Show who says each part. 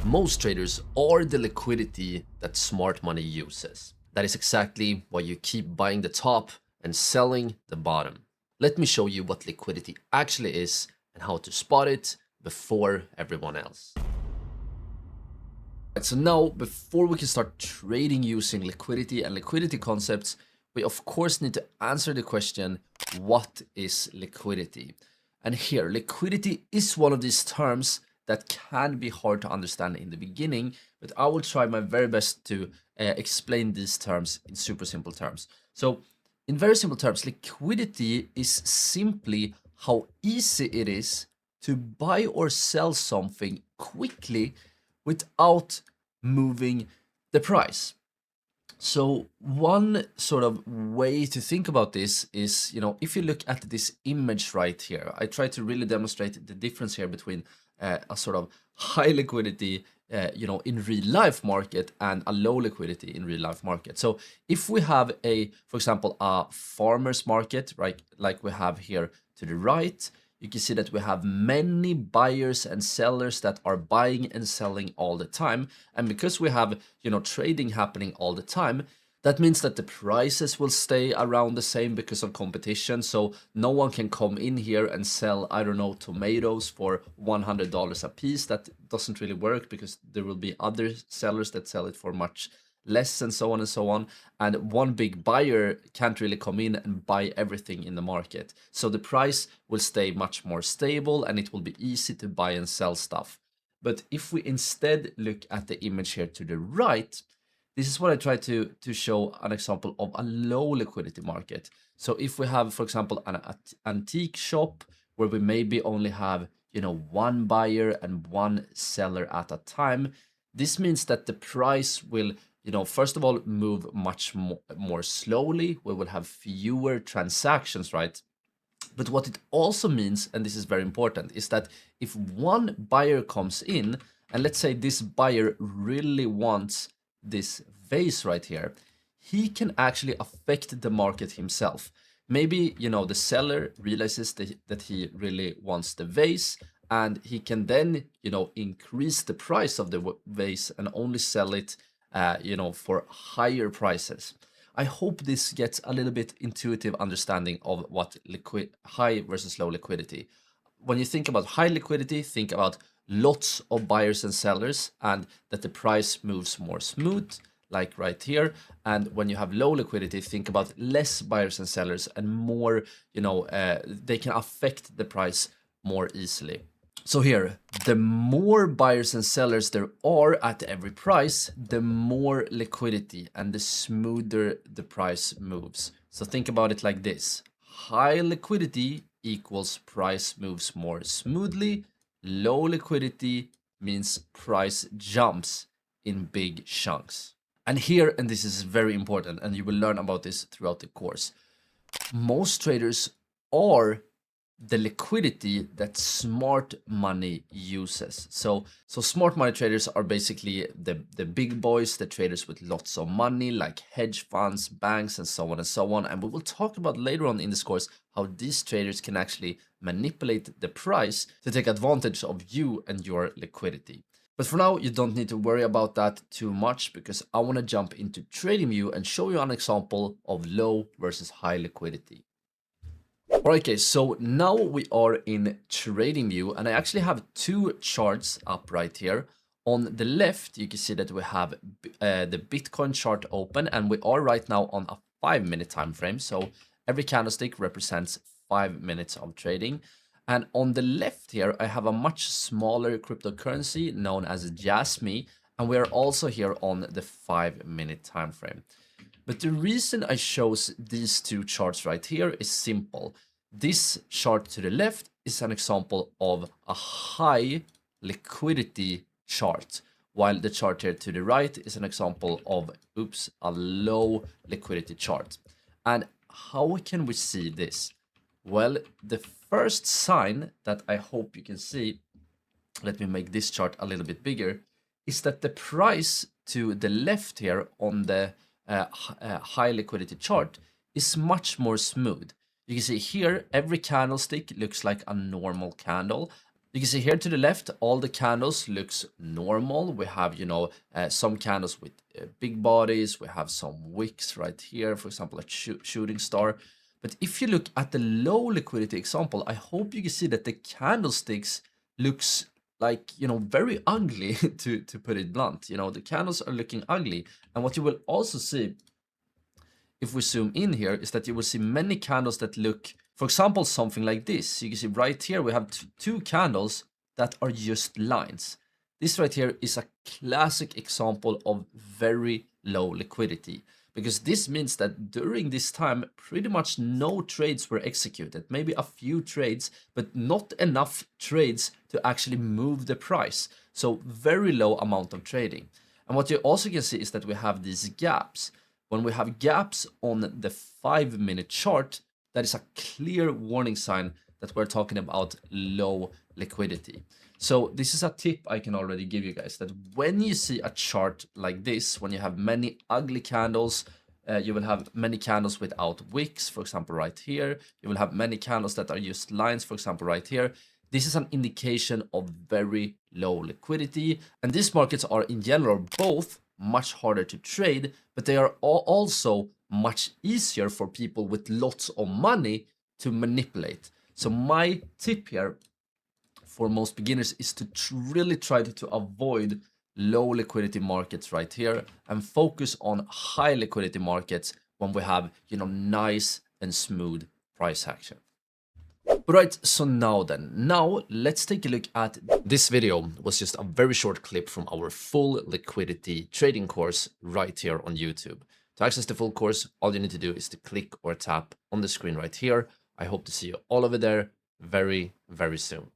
Speaker 1: Most traders are the liquidity that smart money uses. That is exactly why you keep buying the top and selling the bottom. Let me show you what liquidity actually is and how to spot it before everyone else. So now, before we can start trading using liquidity and liquidity concepts, we of course need to answer the question, what is liquidity? And here, liquidity is one of these terms that can be hard to understand in the beginning, but I will try my very best to explain these terms in super simple terms. So in very simple terms, liquidity is simply how easy it is to buy or sell something quickly without moving the price. So one sort of way to think about this is, if you look at this image right here, I try to really demonstrate the difference here between a sort of high liquidity, in real life market and a low liquidity in real life market. So if we have for example, a farmer's market, right, like we have here to the right, you can see that we have many buyers and sellers that are buying and selling all the time. And because we have, trading happening all the time, that means that the prices will stay around the same because of competition. So no one can come in here and sell, I don't know, tomatoes for $100 a piece. That doesn't really work because there will be other sellers that sell it for much less and so on and so on. And one big buyer can't really come in and buy everything in the market. So the price will stay much more stable and it will be easy to buy and sell stuff. But if we instead look at the image here to the right, this is what I try to show an example of a low liquidity market. So if we have, for example, an antique shop where we maybe only have, one buyer and one seller at a time, this means that the price will, first of all, move much more slowly. We will have fewer transactions, right? But what it also means, and this is very important, is that if one buyer comes in, and let's say this buyer really wants this vase right here, he can actually affect the market himself. Maybe, the seller realizes that he really wants the vase, and he can then, increase the price of the vase and only sell it, for higher prices. I hope this gets a little bit intuitive understanding of what high versus low liquidity. When you think about high liquidity, think about lots of buyers and sellers and that the price moves more smooth, like right here. And when you have low liquidity, think about less buyers and sellers and more, they can affect the price more easily. So here, the more buyers and sellers there are at every price, the more liquidity and the smoother the price moves. So think about it like this. High liquidity equals price moves more smoothly. Low liquidity means price jumps in big chunks. And here, and this is very important, and you will learn about this throughout the course, most traders are the liquidity that smart money uses. So smart money traders are basically the big boys, the traders with lots of money, like hedge funds, banks, and so on and so on. And we will talk about later on in this course how these traders can actually manipulate the price to take advantage of you and your liquidity. But for now, you don't need to worry about that too much because I want to jump into TradingView and show you an example of low versus high liquidity. Alright, okay, so now we are in TradingView and I actually have two charts up right here. On the left, you can see that we have the Bitcoin chart open and we are right now on a 5-minute time frame. So every candlestick represents 5 minutes of trading. And on the left here, I have a much smaller cryptocurrency known as Jasmy. And we are also here on the 5-minute time frame. But the reason I chose these two charts right here is simple. This chart to the left is an example of a high liquidity chart, while the chart here to the right is an example of, a low liquidity chart. And how can we see this? Well, the first sign that I hope you can see, let me make this chart a little bit bigger, is that the price to the left here on the high liquidity chart is much more smooth. You can see here every candlestick looks like a normal candle, You can see here to the left, all the candles looks normal. We have, some candles with big bodies. We have some wicks right here, for example, a shooting star. But if you look at the low liquidity example, I hope you can see that the candlesticks looks like, very ugly to put it blunt. The candles are looking ugly. And what you will also see if we zoom in here is that you will see many candles that look, for example, something like this. You can see right here we have two candles that are just lines. This right here is a classic example of very low liquidity, because this means that during this time pretty much no trades were executed, maybe a few trades, but not enough trades to actually move the price. So very low amount of trading. And what you also can see is that we have these gaps. When we have gaps on the 5-minute chart, that is a clear warning sign that we're talking about low liquidity. So this is a tip I can already give you guys, that when you see a chart like this, when you have many ugly candles, you will have many candles without wicks, for example, right here. You will have many candles that are just lines, for example, right here. This is an indication of very low liquidity. And these markets are in general both much harder to trade, but they are also much easier for people with lots of money to manipulate. So my tip here for most beginners is to really try to avoid low liquidity markets right here and focus on high liquidity markets when we have, nice and smooth price action. Right, so now let's take a look at this video. Was just a very short clip from our full liquidity trading course right here on YouTube. To access the full course, all you need to do is to click or tap on the screen right here. I hope to see you all over there very, very soon.